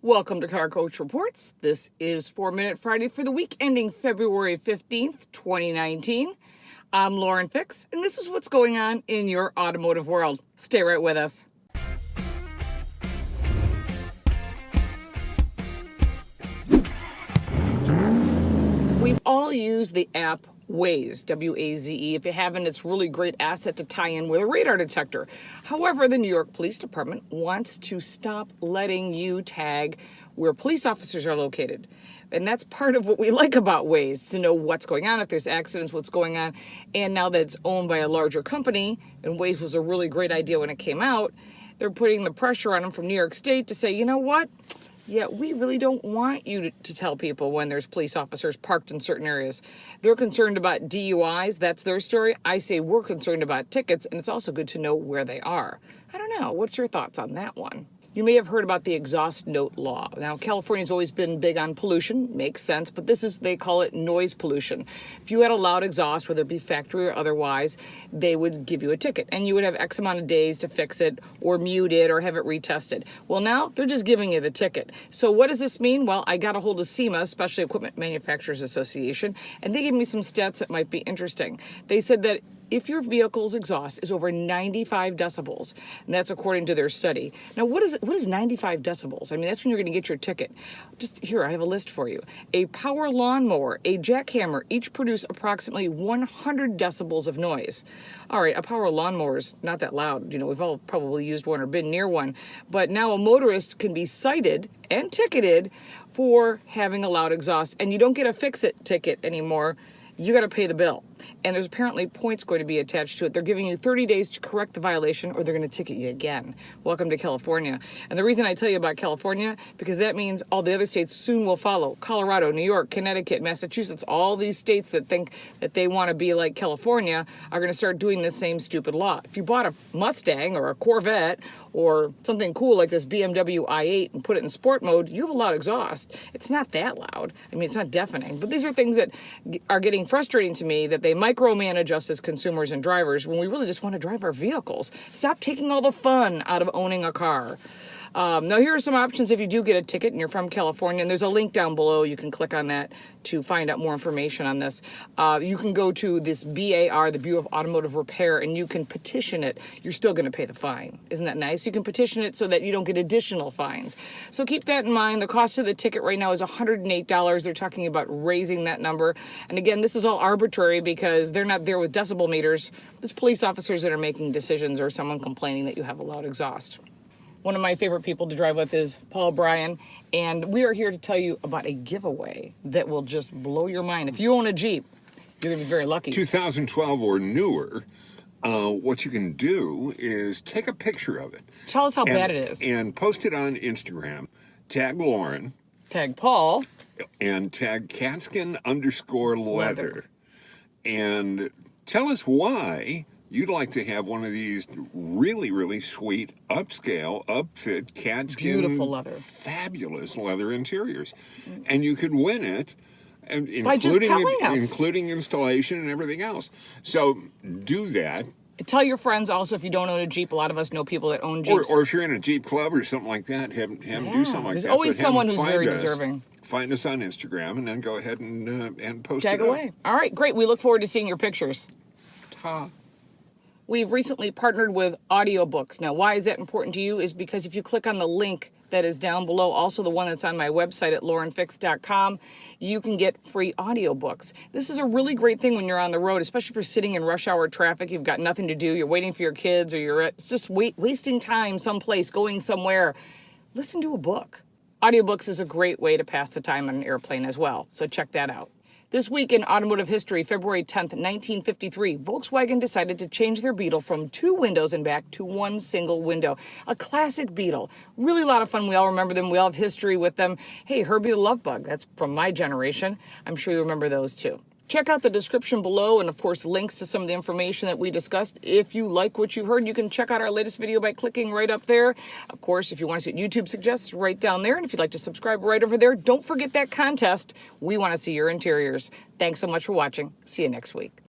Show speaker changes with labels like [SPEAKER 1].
[SPEAKER 1] Welcome to Car Coach Reports. This is 4-Minute Friday for the week ending February 15th, 2019. I'm Lauren Fix, and this is what's going on in your automotive world. Stay right with us. We've all used the app Waze, W-A-Z-E. If you haven't, it's a really great asset to tie in with a radar detector. However, the New York Police Department wants to stop letting you tag where police officers are located. And that's part of what we like about Waze, to know what's going on, if there's accidents, what's going on. And now that it's owned by a larger company, and Waze was a really great idea when it came out, they're putting the pressure on them from New York State to say, you know what? Yeah, we really don't want you to tell people when there's police officers parked in certain areas. They're concerned about DUIs. That's their story. I say we're concerned about tickets, and it's also good to know where they are. I don't know. What's your thoughts on that one? You may have heard about the exhaust note law. Now, California's always been big on pollution, makes sense, but they call it noise pollution. If you had a loud exhaust, whether it be factory or otherwise, they would give you a ticket, and you would have X amount of days to fix it or mute it or have it retested. Well, now they're just giving you the ticket. So what does this mean? Well, I got a hold of SEMA, Specialty Equipment Manufacturers Association, and they gave me some stats that might be interesting. They said that if your vehicle's exhaust is over 95 decibels, and that's according to their study. Now, what is 95 decibels? I mean, that's when you're going to get your ticket. Just here, I have a list for you. A power lawnmower, a jackhammer, each produce approximately 100 decibels of noise. All right, a power lawnmower is not that loud. You know, we've all probably used one or been near one. But now a motorist can be cited and ticketed for having a loud exhaust, and you don't get a fix-it ticket anymore. You got to pay the bill. And there's apparently points going to be attached to it. They're giving you 30 days to correct the violation, or they're going to ticket you again. Welcome to California. And the reason I tell you about California, because that means all the other states soon will follow. Colorado, New York, Connecticut, Massachusetts, all these states that think that they want to be like California are going to start doing the same stupid law. If you bought a Mustang or a Corvette or something cool like this BMW i8 and put it in sport mode, you have a loud exhaust. It's not that loud. I mean, it's not deafening. But these are things that are getting frustrating to me, that they micromanage us as consumers and drivers when we really just want to drive our vehicles. Stop taking all the fun out of owning a car. Now, here are some options if you do get a ticket and you're from California, and there's a link down below. You can click on that to find out more information on this. You can go to this BAR, the Bureau of Automotive Repair, and you can petition it. You're still going to pay the fine. Isn't that nice? You can petition it so that you don't get additional fines. So keep that in mind. The cost of the ticket right now is $108. They're talking about raising that number. And again, this is all arbitrary because they're not there with decibel meters. It's police officers that are making decisions, or someone complaining that you have a loud exhaust. One of my favorite people to drive with is Paul Bryan, and we are here to tell you about a giveaway that will just blow your mind. If you own a Jeep, you're going to be very lucky.
[SPEAKER 2] 2012 or newer, what you can do is take a picture of it.
[SPEAKER 1] Tell us how bad it is.
[SPEAKER 2] And post it on Instagram. Tag Lauren.
[SPEAKER 1] Tag Paul.
[SPEAKER 2] And tag Katzkin_Leather. And tell us why you'd like to have one of these really, really sweet, upscale, upfit, Katzkin,
[SPEAKER 1] beautiful leather,
[SPEAKER 2] fabulous leather interiors. And you could win it,
[SPEAKER 1] by just telling us,
[SPEAKER 2] including installation and everything else. So do that.
[SPEAKER 1] Tell your friends also, if you don't own a Jeep. A lot of us know people that own Jeeps.
[SPEAKER 2] Or if you're in a Jeep club or something like that, have them do something like that.
[SPEAKER 1] There's always someone who's very deserving.
[SPEAKER 2] Find us on Instagram and then go ahead and post
[SPEAKER 1] Tag
[SPEAKER 2] it
[SPEAKER 1] away.
[SPEAKER 2] up.
[SPEAKER 1] All right, great. We look forward to seeing your pictures.
[SPEAKER 2] Ta.
[SPEAKER 1] We've recently partnered with Audiobooks. Now, why is that important to you? Is because if you click on the link that is down below, also the one that's on my website at laurenfix.com, you can get free audiobooks. This is a really great thing when you're on the road, especially if you're sitting in rush hour traffic, you've got nothing to do, you're waiting for your kids, or you're just wasting time someplace, going somewhere. Listen to a book. Audiobooks is a great way to pass the time on an airplane as well, so check that out. This week in automotive history, February 10th, 1953, Volkswagen decided to change their Beetle from 2 windows and back to 1 single window. A classic Beetle. Really a lot of fun. We all remember them. We all have history with them. Hey, Herbie the Love Bug. That's from my generation. I'm sure you remember those too. Check out the description below and, of course, links to some of the information that we discussed. If you like what you heard, you can check out our latest video by clicking right up there. Of course, if you want to see what YouTube suggests, right down there. And if you'd like to subscribe, right over there. Don't forget that contest. We want to see your interiors. Thanks so much for watching. See you next week.